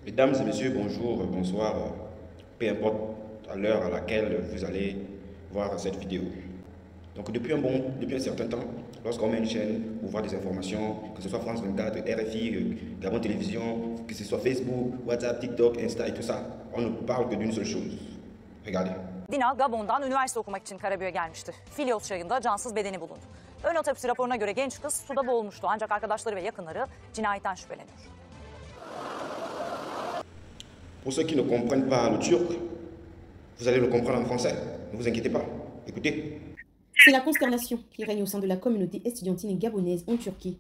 Mesdames et messieurs, bonjour, bonsoir, peu importe à l'heure à laquelle vous allez voir cette vidéo. Donc depuis un certain temps, lorsqu'on met une chaîne pour voir des informations, que ce soit France 24, RFI, Gabon Télévision, que ce soit Facebook, WhatsApp, TikTok, Insta et tout ça, on ne parle que d'une seule chose. Regardez. Dina Gabon'dan üniversite okumak için Karabük'e gelmişti. Filyos çayında cansız bedeni bulundu. Ön otopsi raporuna göre genç kız suda boğulmuştu ancak arkadaşları ve yakınları cinayetten şüpheleniyor. Pour ceux qui ne comprennent pas le turc, vous allez le comprendre en français. Ne vous inquiétez pas. Écoutez. C'est la consternation qui règne au sein de la communauté estudiantine gabonaise en Turquie.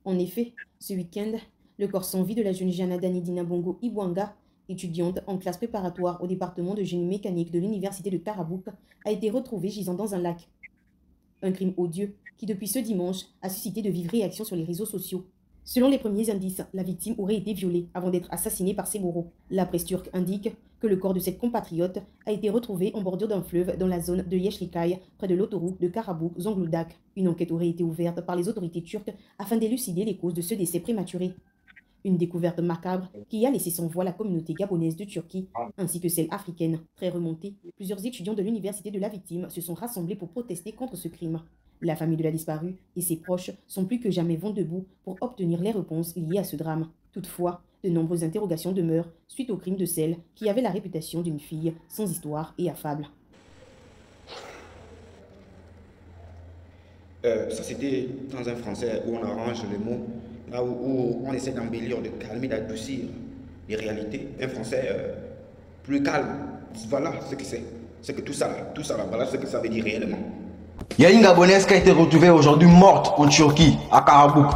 En effet, ce week-end, le corps sans vie de la jeune Jana Dani Dina Bongo Ibwanga, étudiante en classe préparatoire au département de génie mécanique de l'université de Karabouk, a été retrouvé gisant dans un lac. Un crime odieux qui, depuis ce dimanche, a suscité de vives réactions sur les réseaux sociaux. Selon les premiers indices, la victime aurait été violée avant d'être assassinée par ses bourreaux. La presse turque indique que le corps de cette compatriote a été retrouvé en bordure d'un fleuve dans la zone de Yeşilköy, près de l'autoroute de Karabük-Zonguldak. Une enquête aurait été ouverte par les autorités turques afin d'élucider les causes de ce décès prématuré. Une découverte macabre qui a laissé sans voix la communauté gabonaise de Turquie, ainsi que celle africaine. Très remontée, plusieurs étudiants de l'université de la victime se sont rassemblés pour protester contre ce crime. La famille de la disparue et ses proches sont plus que jamais vent debout pour obtenir les réponses liées à ce drame. Toutefois, de nombreuses interrogations demeurent suite au crime de celle qui avait la réputation d'une fille sans histoire et affable. Ça, c'était dans un français où on arrange les mots, là où on essaie d'embellir, de calmer, d'adoucir les réalités. Un français plus calme. Voilà ce que c'est. C'est que tout ça, là, voilà ce que ça veut dire réellement. Il y a une Gabonaise qui a été retrouvée aujourd'hui morte en Turquie, à Karabouk.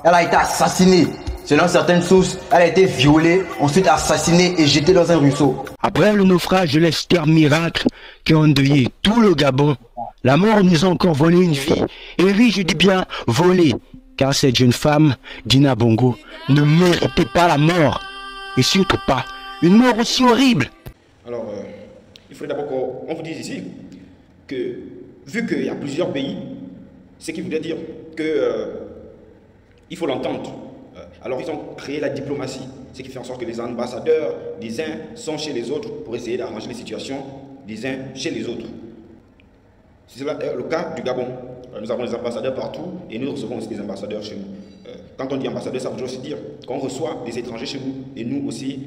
Elle a été assassinée. Selon certaines sources, elle a été violée, ensuite assassinée et jetée dans un ruisseau. Après le naufrage de l'Esther Miracle qui a endeuillé tout le Gabon, la mort nous a encore volé une vie. Et oui, je dis bien volée, car cette jeune femme, Dina Bongo, ne méritait pas la mort. Et surtout pas une mort aussi horrible. Alors, il faudrait d'abord qu'on vous dise ici que, vu qu'il y a plusieurs pays, ce qui voudrait dire que il faut l'entendre. Alors, ils ont créé la diplomatie, ce qui fait en sorte que les ambassadeurs des uns sont chez les autres pour essayer d'arranger les situations des uns chez les autres. C'est le cas du Gabon. Nous avons des ambassadeurs partout et nous recevons aussi des ambassadeurs chez nous. Quand on dit ambassadeur, ça veut aussi dire qu'on reçoit des étrangers chez nous et nous aussi,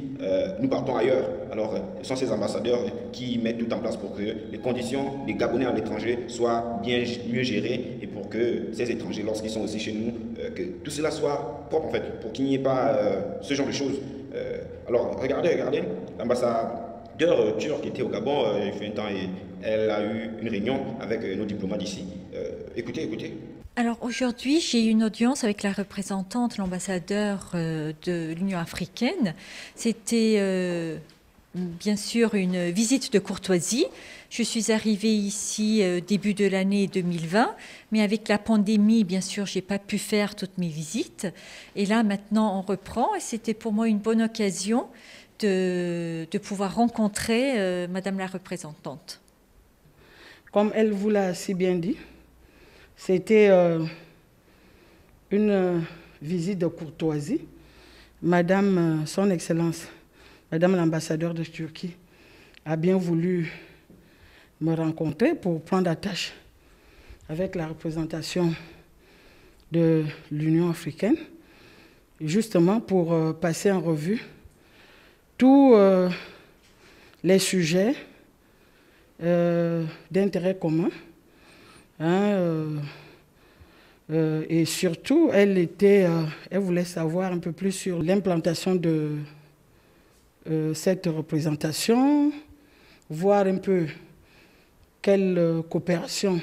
nous partons ailleurs. Alors, ce sont ces ambassadeurs qui mettent tout en place pour que les conditions des Gabonais à l'étranger soient mieux gérées et pour que ces étrangers, lorsqu'ils sont aussi chez nous, que tout cela soit propre en fait, pour qu'il n'y ait pas ce genre de choses. Alors, regardez, l'ambassadeur turc qui était au Gabon, il fait un temps, et elle a eu une réunion avec nos diplomates d'ici. Écoutez. Alors aujourd'hui, j'ai eu une audience avec la représentante, l'ambassadeur de l'Union africaine. C'était bien sûr une visite de courtoisie. Je suis arrivée ici début de l'année 2020, mais avec la pandémie, bien sûr, j'ai pas pu faire toutes mes visites. Et là, maintenant, on reprend et c'était pour moi une bonne occasion de pouvoir rencontrer Madame la représentante. Comme elle vous l'a si bien dit, c'était une visite de courtoisie. Madame, son Excellence, Madame l'ambassadeur de Turquie, a bien voulu me rencontrer pour prendre attache avec la représentation de l'Union africaine, justement pour passer en revue tous les sujets d'intérêt commun. Et surtout, elle voulait savoir un peu plus sur l'implantation de cette représentation, voir un peu quelle coopération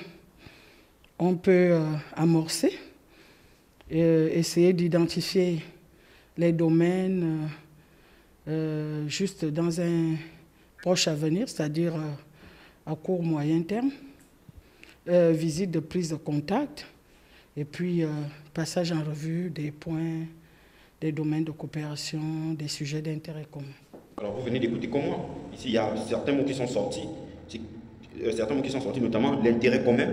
on peut amorcer, et essayer d'identifier les domaines juste dans un proche avenir, c'est-à-dire à court moyen terme. Visite de prise de contact et puis passage en revue des points, des domaines de coopération, des sujets d'intérêt commun. Alors vous venez d'écouter comme moi. Ici, il y a certains mots qui sont sortis. Notamment l'intérêt commun,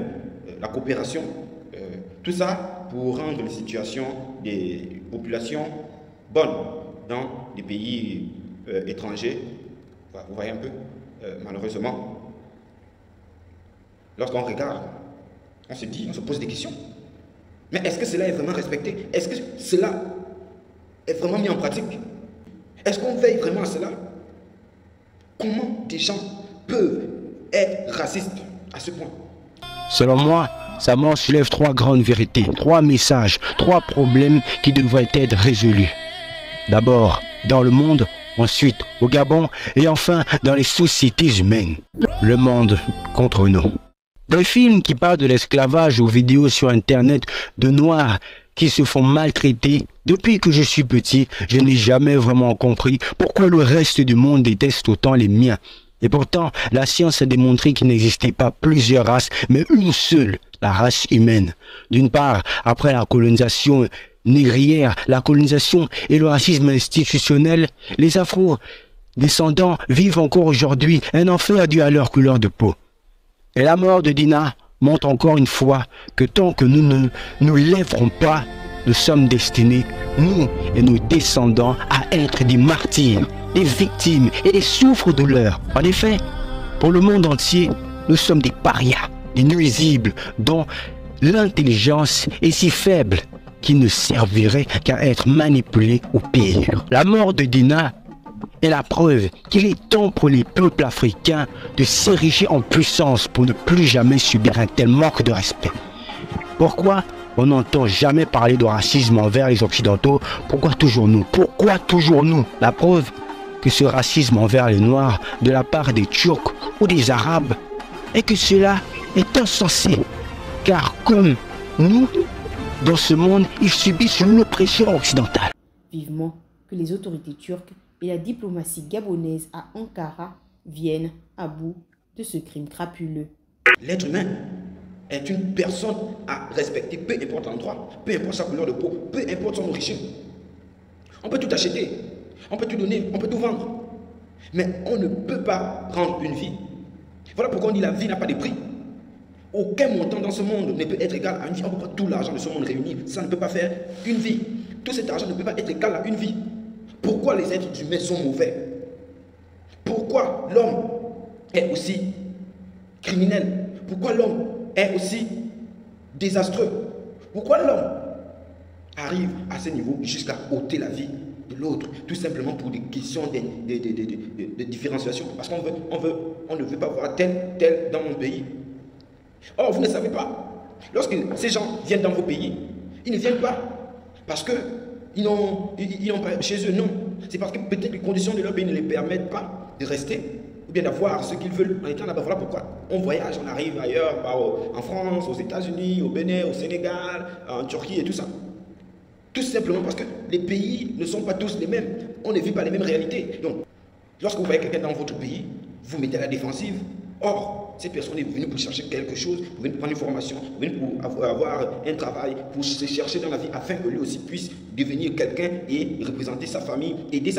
la coopération. Tout ça pour rendre les situations des populations bonnes. dans des pays étrangers, vous voyez un peu, malheureusement, lorsqu'on regarde, on se dit, on se pose des questions. Mais est-ce que cela est vraiment respecté? Est-ce que cela est vraiment mis en pratique? Est-ce qu'on veille vraiment à cela? Comment des gens peuvent être racistes à ce point? Selon moi, sa mort soulève 3 grandes vérités, 3 messages, 3 problèmes qui devraient être résolus. D'abord, dans le monde, ensuite au Gabon et enfin dans les sociétés humaines. Le monde contre nous. Des films qui parlent de l'esclavage aux vidéos sur internet de noirs qui se font maltraiter. Depuis que je suis petit, je n'ai jamais vraiment compris pourquoi le reste du monde déteste autant les miens. Et pourtant, la science a démontré qu'il n'existait pas plusieurs races, mais une seule, la race humaine. D'une part, après la colonisation négrière, la colonisation et le racisme institutionnel, les afro-descendants vivent encore aujourd'hui un enfer dû à leur couleur de peau. Et la mort de Dina montre encore une fois que tant que nous ne nous lèverons pas, nous sommes destinés, nous et nos descendants, à être des martyrs, des victimes et des souffres-douleurs. En effet, pour le monde entier, nous sommes des parias, des nuisibles, dont l'intelligence est si faible qu'ils ne serviraient qu'à être manipulés ou pire. La mort de Dina est la preuve qu'il est temps pour les peuples africains de s'ériger en puissance pour ne plus jamais subir un tel manque de respect. Pourquoi on n'entend jamais parler de racisme envers les Occidentaux? Pourquoi toujours nous? Pourquoi toujours nous? La preuve que ce racisme envers les Noirs de la part des Turcs ou des Arabes est que cela est insensé. Car comme nous, dans ce monde, ils subissent une oppression occidentale. Vivement que les autorités turques et la diplomatie gabonaise à Ankara viennent à bout de ce crime crapuleux. L'être humain est une personne à respecter, peu importe l'endroit, peu importe sa couleur de peau, peu importe son origine. On peut tout acheter, on peut tout donner, on peut tout vendre. Mais on ne peut pas prendre une vie. Voilà pourquoi on dit la vie n'a pas de prix. Aucun montant dans ce monde ne peut être égal à une vie. On ne peut pas tout l'argent de ce monde réuni. Ça ne peut pas faire une vie. Tout cet argent ne peut pas être égal à une vie. Pourquoi les êtres humains sont mauvais? Pourquoi l'homme est aussi criminel? Pourquoi l'homme est aussi désastreux? Pourquoi l'homme arrive à ce niveau jusqu'à ôter la vie de l'autre? Tout simplement pour des questions de différenciation. Parce qu'on ne veut pas voir tel dans mon pays. Or, vous ne savez pas. Lorsque ces gens viennent dans vos pays, ils ne viennent pas parce qu'ils n'ont pas chez eux, non. C'est parce que peut-être les conditions de leur pays ne les permettent pas de rester ou bien d'avoir ce qu'ils veulent en étant là-bas. Voilà pourquoi on voyage, on arrive ailleurs, en France, aux États-Unis, au Bénin, au Sénégal, en Turquie et tout ça. Tout simplement parce que les pays ne sont pas tous les mêmes. On ne vit pas les mêmes réalités. Donc, lorsque vous voyez quelqu'un dans votre pays, vous mettez à la défensive. Or, cette personne est venue pour chercher quelque chose, pour venir prendre une formation, pour venir pour avoir un travail, pour se chercher dans la vie, afin que lui aussi puisse devenir quelqu'un et représenter sa famille, aider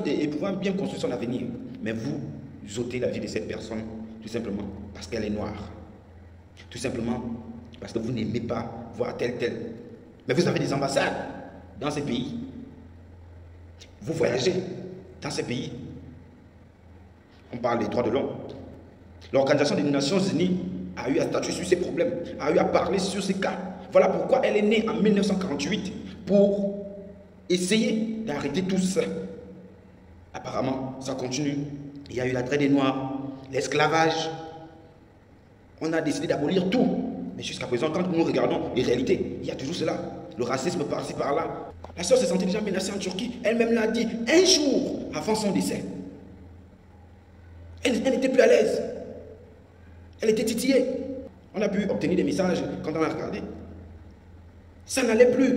et pouvoir bien construire son avenir. Mais vous ôtez la vie de cette personne, tout simplement parce qu'elle est noire. Tout simplement parce que vous n'aimez pas voir tel. Mais vous avez des ambassades dans ces pays. Vous voyagez dans ces pays. On parle des droits de l'homme. L'Organisation des Nations Unies a eu à statuer sur ces problèmes, a eu à parler sur ces cas. Voilà pourquoi elle est née en 1948 pour essayer d'arrêter tout ça. Apparemment, ça continue. Il y a eu la traite des Noirs, l'esclavage. On a décidé d'abolir tout. Mais jusqu'à présent, quand nous regardons les réalités, il y a toujours cela. Le racisme par-ci, par-là. La sœur se sentait déjà menacée en Turquie. Elle-même l'a dit un jour avant son décès. Elle n'était plus à l'aise. Elle était titillée. On a pu obtenir des messages quand on a regardé. Ça n'allait plus.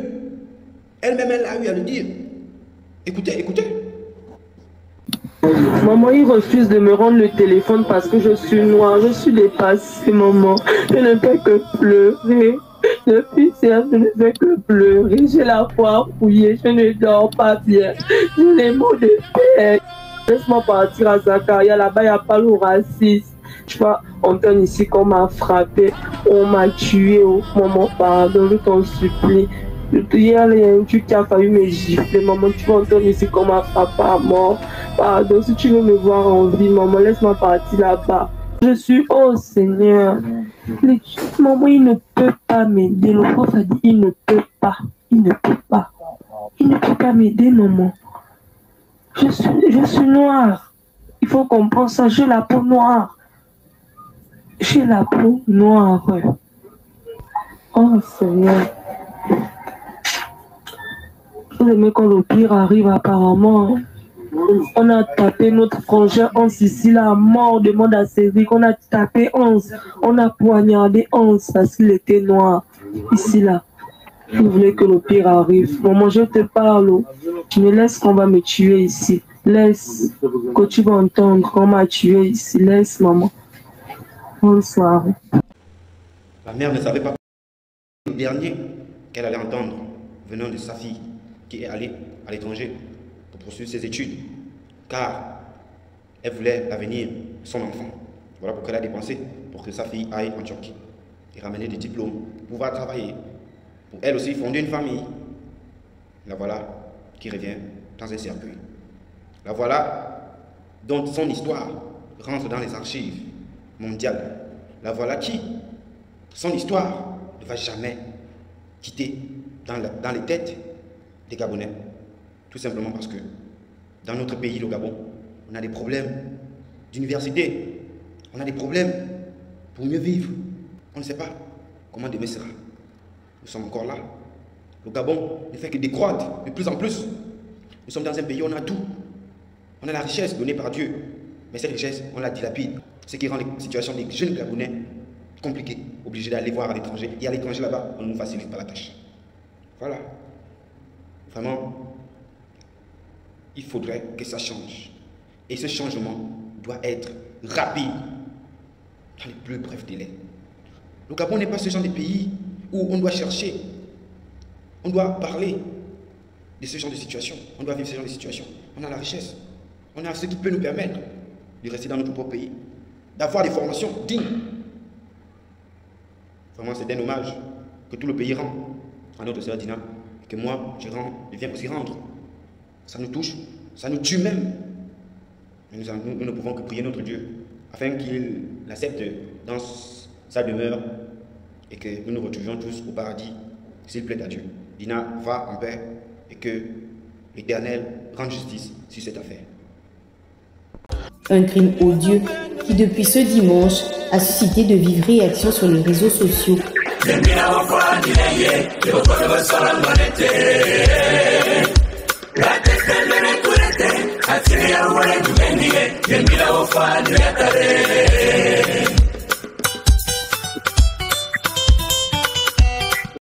Elle-même, elle a eu à le dire. Écoutez. Maman, il refuse de me rendre le téléphone parce que je suis noire. Je suis dépassée, maman. Je ne fais que pleurer. Depuis hier, je ne fais que pleurer. J'ai la foi fouillée. Je ne dors pas bien. J'ai les mots de paix. Laisse-moi partir à Zakaria. Là-bas, il n'y a pas le racisme. Tu vois, on donne ici qu'on m'a frappé. On m'a tué. Oh, maman, pardon, je t'en supplie. Hier, il y a un truc qui a failli me gifler. Maman, tu vas entendre ici comme ma papa mort. Pardon, si tu veux me voir en vie, maman, laisse-moi partir là-bas. Je suis, oh Seigneur. Maman, il ne peut pas m'aider. Le prof a dit, il ne peut pas. Il ne peut pas. Il ne peut pas m'aider, maman. Je suis noire. Il faut comprendre ça. J'ai la peau noire. J'ai la peau noire. Oh Seigneur. Vous aimez quand le pire arrive apparemment. On a tapé notre frangin 11 ici, la mort demande à Cédric. On a tapé 11. On a poignardé 11 parce qu'il était noir. Ici, là. Vous voulez que le pire arrive. Maman, je te parle. Tu me laisses qu'on va me tuer ici. Laisse. Que tu vas entendre qu'on m'a tué ici. Laisse, maman. Bonsoir. La mère ne savait pas le dernier qu'elle allait entendre venant de sa fille qui est allée à l'étranger pour poursuivre ses études, car elle voulait l'avenir de son enfant. Voilà pourquoi elle a dépensé pour que sa fille aille en Turquie et ramener des diplômes, pour pouvoir travailler, pour elle aussi fonder une famille. La voilà qui revient dans un cercueil. La voilà dont son histoire rentre dans les archives mondiales. La voilà qui, son histoire ne va jamais quitter dans les têtes des Gabonais. Tout simplement parce que dans notre pays, le Gabon, on a des problèmes d'université, on a des problèmes pour mieux vivre. On ne sait pas comment demain sera. Nous sommes encore là. Le Gabon ne fait que décroître de plus en plus. Nous sommes dans un pays où on a tout. On a la richesse donnée par Dieu. Mais cette richesse, on la dilapide. Ce qui rend les situations des jeunes Gabonais compliquées, obligés d'aller voir à l'étranger. Et à l'étranger là-bas, on ne nous facilite pas la tâche. Voilà. Vraiment, il faudrait que ça change. Et ce changement doit être rapide, dans les plus brefs délais. Le Gabon n'est pas ce genre de pays où on doit chercher, on doit parler de ce genre de situation. On doit vivre ce genre de situation. On a la richesse, on a ce qui peut nous permettre de rester dans notre propre pays, d'avoir des formations dignes. Vraiment, c'est un hommage que tout le pays rend à notre sœur Dina, et que moi, je viens aussi rendre. Ça nous touche, ça nous tue même. Mais nous ne pouvons que prier notre Dieu, afin qu'il l'accepte dans sa demeure, et que nous nous retrouvions tous au paradis, s'il plaît à Dieu. Dina, va en paix, et que l'Éternel rende justice sur cette affaire. Un crime odieux qui, depuis ce dimanche, a suscité de vives réactions sur les réseaux sociaux.